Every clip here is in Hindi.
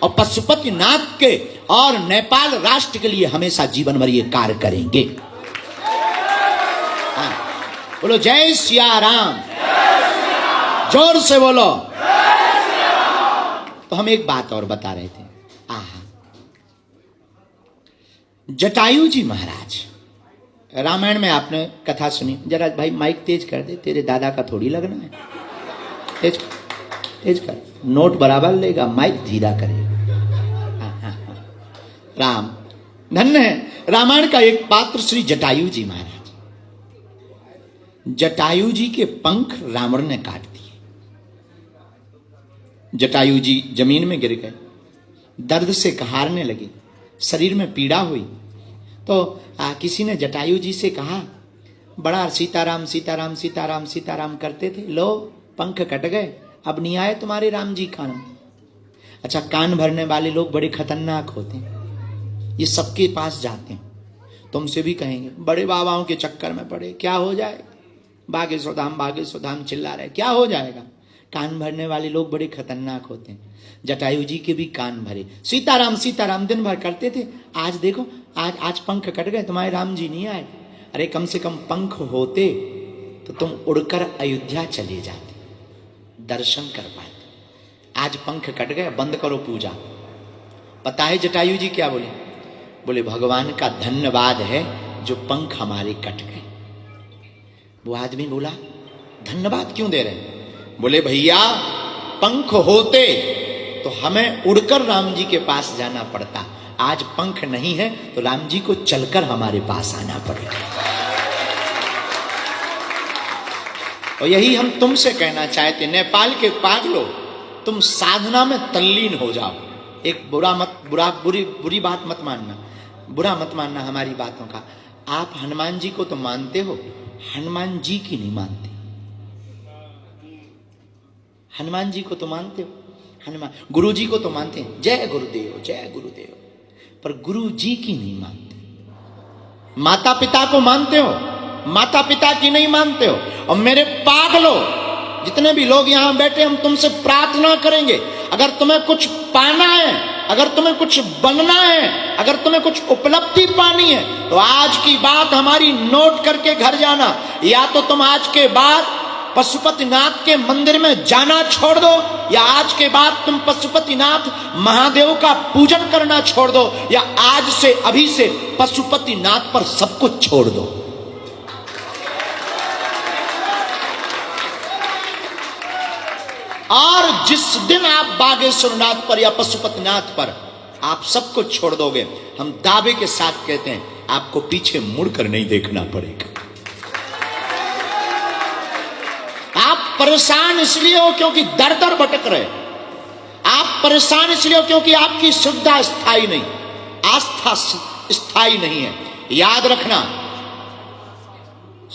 और पशुपतिनाथ के और नेपाल राष्ट्र के लिए हमेशा जीवन भर ये कार्य करेंगे। हाँ, बोलो जय सिया राम, जोर से बोलो। तो हम एक बात और बता रहे थे, आहा, जटायु जी महाराज, रामायण में आपने कथा सुनी, जरा भाई माइक तेज कर दे, तेरे दादा का थोड़ी लगना है, तेज तेज कर, नोट बराबर लेगा, माइक धीरा करेगा। हाँ, हाँ, हाँ। राम धन्य है, रामायण का एक पात्र श्री जटायु जी महाराज। जटायु जी के पंख रावण ने काट दिए, जटायु जी जमीन में गिर गए, दर्द से कहारने लगे, शरीर में पीड़ा हुई। तो किसी ने जटायु जी से कहा, बड़ा सीताराम सीताराम सीताराम सीताराम करते थे, लो पंख कट गए, अब नहीं आए तुम्हारे राम जी कान। अच्छा, कान भरने वाले लोग बड़े खतरनाक होते हैं, ये सबके पास जाते हैं, तुमसे भी कहेंगे बड़े बाबाओं के चक्कर में पड़े, क्या हो जाए, बागेश्वर धाम चिल्ला रहे, क्या हो जाएगा। कान भरने वाले लोग बड़े खतरनाक होते हैं। जटायु जी के भी कान भरे, सीताराम सीताराम दिन भर करते थे, आज देखो आज पंख कट गए, तुम्हारे राम जी नहीं आए। अरे कम से कम पंख होते तो तुम उड़कर अयोध्या चले जाते, दर्शन कर पाते। आज पंख कट गए, बंद करो पूजा। पता है जटायु जी क्या बोले? बोले भगवान का धन्यवाद है जो पंख हमारे कट गए। वो आदमी बोला धन्यवाद क्यों दे रहे हैं? बोले भैया पंख होते तो हमें उड़कर राम जी के पास जाना पड़ता, आज पंख नहीं है तो राम जी को चलकर हमारे पास आना पड़ेगा। और यही हम तुमसे कहना चाहते, नेपाल के पागलों, तुम साधना में तल्लीन हो जाओ। एक बुरी बात मत मानना, बुरा मत मानना हमारी बातों का। आप हनुमान जी को तो मानते हो, हनुमान जी की नहीं मानते। हनुमान जी को तो मानते हो, हनुमान गुरु जी को तो मानते हैं, जय गुरुदेव जय गुरुदेव, पर गुरु जी की नहीं मानते। माता पिता को मानते हो, माता पिता की नहीं मानते हो। और मेरे पागलों, जितने भी लोग यहां बैठे, हम तुमसे प्रार्थना करेंगे, अगर तुम्हें कुछ पाना है, अगर तुम्हें कुछ बनना है, अगर तुम्हें कुछ उपलब्धि पानी है, तो आज की बात हमारी नोट करके घर जाना। या तो तुम आज के बाद पशुपतिनाथ के मंदिर में जाना छोड़ दो, या आज के बाद तुम पशुपतिनाथ महादेव का पूजन करना छोड़ दो, या आज से अभी से पशुपतिनाथ पर सब कुछ छोड़ दो। और जिस दिन आप बागेश्वरनाथ पर या पशुपतिनाथ पर आप सब कुछ छोड़ दोगे, हम दावे के साथ कहते हैं आपको पीछे मुड़कर नहीं देखना पड़ेगा। आप परेशान इसलिए हो क्योंकि दर दर भटक रहे, आप परेशान इसलिए हो क्योंकि आपकी श्रद्धा स्थायी नहीं, आस्था स्थायी नहीं है। याद रखना,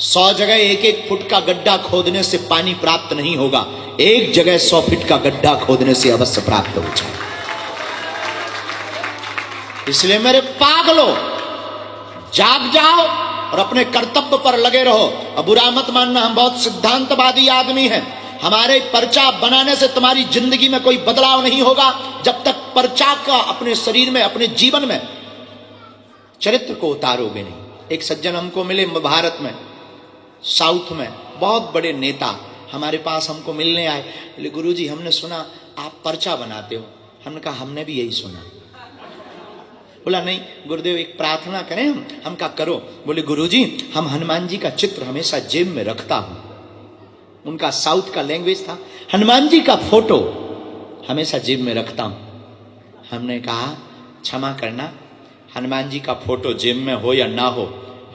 100 जगह 1-1 फुट का गड्ढा खोदने से पानी प्राप्त नहीं होगा, एक जगह 100 फीट का गड्ढा खोदने से अवश्य प्राप्त हो जाए। इसलिए मेरे पागलों, जाग जाओ और अपने कर्तव्य पर लगे रहो। अब बुरा मत मानना, हम बहुत सिद्धांतवादी आदमी हैं, हमारे पर्चा बनाने से तुम्हारी जिंदगी में कोई बदलाव नहीं होगा जब तक पर्चा का अपने शरीर में, अपने जीवन में चरित्र को उतारोगे नहीं। एक सज्जन हमको मिले भारत में, साउथ में, बहुत बड़े नेता हमारे पास हमको मिलने आए। बोले गुरुजी हमने सुना आप पर्चा बनाते हो। हमने कहा हमने भी यही सुना। बोला नहीं गुरुदेव एक प्रार्थना करें हम कहा करो। बोले गुरुजी हम हनुमान जी का चित्र हमेशा जेब में रखता हूं। उनका साउथ का लैंग्वेज था, हनुमान जी का फोटो हमेशा जेब में रखता हूं। हमने कहा क्षमा करना, हनुमान जी का फोटो जेब में हो या ना हो,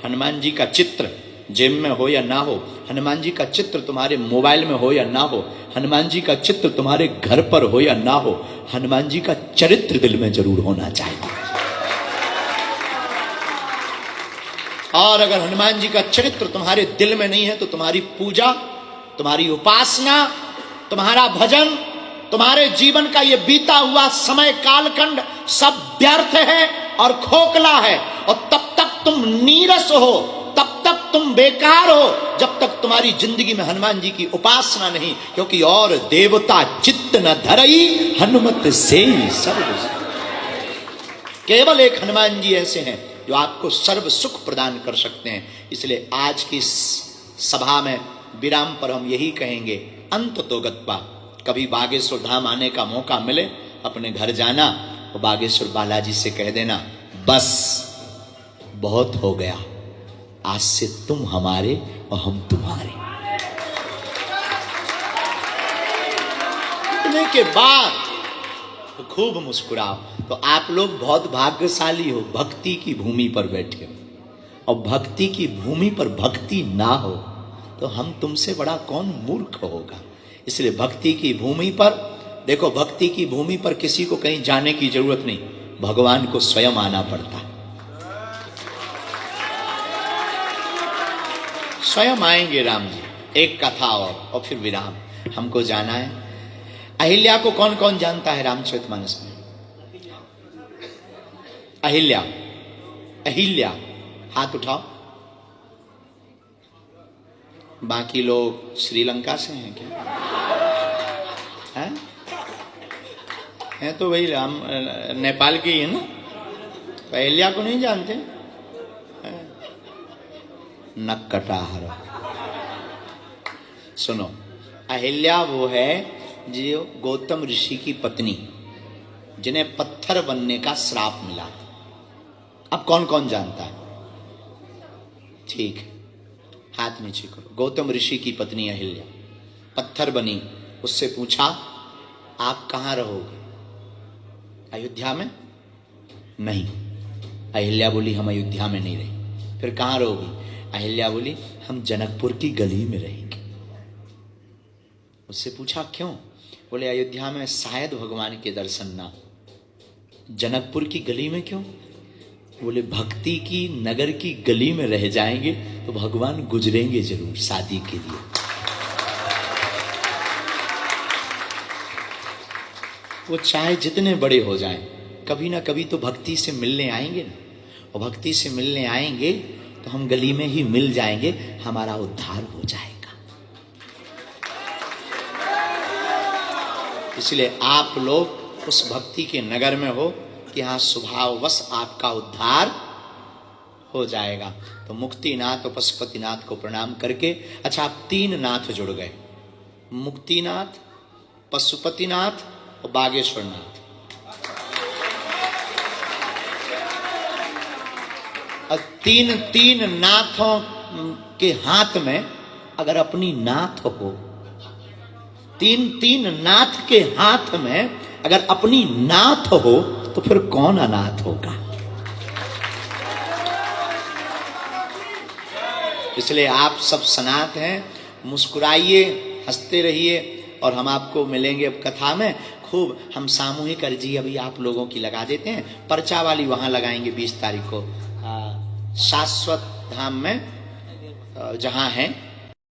हनुमान जी का चित्र जेब में हो या ना हो, हनुमान जी का चित्र तुम्हारे मोबाइल में हो या ना हो, हनुमान जी का चित्र तुम्हारे घर पर हो या ना हो, हनुमान जी का चरित्र दिल में जरूर होना चाहिए। और अगर हनुमान जी का चरित्र तुम्हारे दिल में नहीं है तो तुम्हारी पूजा, तुम्हारी उपासना, तुम्हारा भजन, तुम्हारे जीवन का ये बीता हुआ समय कालखंड सब व्यर्थ है और खोखला है। और तब तक तुम नीरस हो, तब तक तुम बेकार हो जब तक तुम्हारी जिंदगी में हनुमान जी की उपासना नहीं, क्योंकि और देवता चित्त न धरई हनुमत से सर्व। केवल एक हनुमान जी ऐसे हैं जो आपको सर्व सुख प्रदान कर सकते हैं। इसलिए आज की सभा में विराम पर हम यही कहेंगे, अंत तो गत्वा, कभी बागेश्वर धाम आने का मौका मिले अपने घर जाना और बागेश्वर बालाजी से कह देना, बस बहुत हो गया, आज से तुम हमारे और हम तुम्हारे। इतने के बाद तो खूब मुस्कुराओ। तो आप लोग बहुत भाग्यशाली हो, भक्ति की भूमि पर बैठे हो। और भक्ति की भूमि पर भक्ति ना हो तो हम तुमसे बड़ा कौन मूर्ख होगा। इसलिए भक्ति की भूमि पर देखो, भक्ति की भूमि पर किसी को कहीं जाने की जरूरत नहीं, भगवान को स्वयं आना पड़ता है। स्वयं आएंगे राम जी। एक कथा और फिर विराम, हमको जाना है। अहिल्या को कौन कौन जानता है रामचरितमानस में? अहिल्या, अहिल्या हाथ उठाओ। बाकी लोग श्रीलंका से हैं क्या? हैं तो भाई राम नेपाल के ही है ना, तो अहिल्या को नहीं जानते? नक कटा हर। सुनो, अहिल्या वो है जो गौतम ऋषि की पत्नी, जिन्हें पत्थर बनने का श्राप मिला। अब कौन कौन जानता है? ठीक है, हाथ नीचे करो। गौतम ऋषि की पत्नी अहिल्या पत्थर बनी। उससे पूछा, आप कहां रहोगे? अयोध्या में? नहीं। अहिल्या बोली, हम अयोध्या में नहीं रहे। फिर कहां रहोगी? अहिल्या बोली, हम जनकपुर की गली में रहेंगे। उससे पूछा, क्यों? बोले, अयोध्या में शायद भगवान के दर्शन ना हो। जनकपुर की गली में क्यों? बोले, भक्ति की नगर की गली में रह जाएंगे तो भगवान गुजरेंगे जरूर शादी के लिए। वो चाहे जितने बड़े हो जाएं, कभी ना कभी तो भक्ति से मिलने आएंगे ना। और भक्ति से मिलने आएंगे तो हम गली में ही मिल जाएंगे, हमारा उद्धार हो जाएगा। इसलिए आप लोग उस भक्ति के नगर में हो कि हाँ, स्वभाववश आपका उद्धार हो जाएगा। तो मुक्तिनाथ और पशुपतिनाथ को प्रणाम करके, अच्छा, आप तीन नाथ जुड़ गए, मुक्तिनाथ, पशुपतिनाथ और बागेश्वरनाथ। और तीन नाथों के हाथ में अगर अपनी नाथ हो, तीन नाथ के हाथ में अगर अपनी नाथ हो तो फिर कौन अनाथ होगा। इसलिए आप सब सनाथ हैं, मुस्कुराइए, हंसते रहिए और हम आपको मिलेंगे अब कथा में। खूब हम सामूहिक अर्जी अभी आप लोगों की लगा देते हैं, पर्चा वाली वहां लगाएंगे 20 तारीख को शाश्वत धाम में जहां है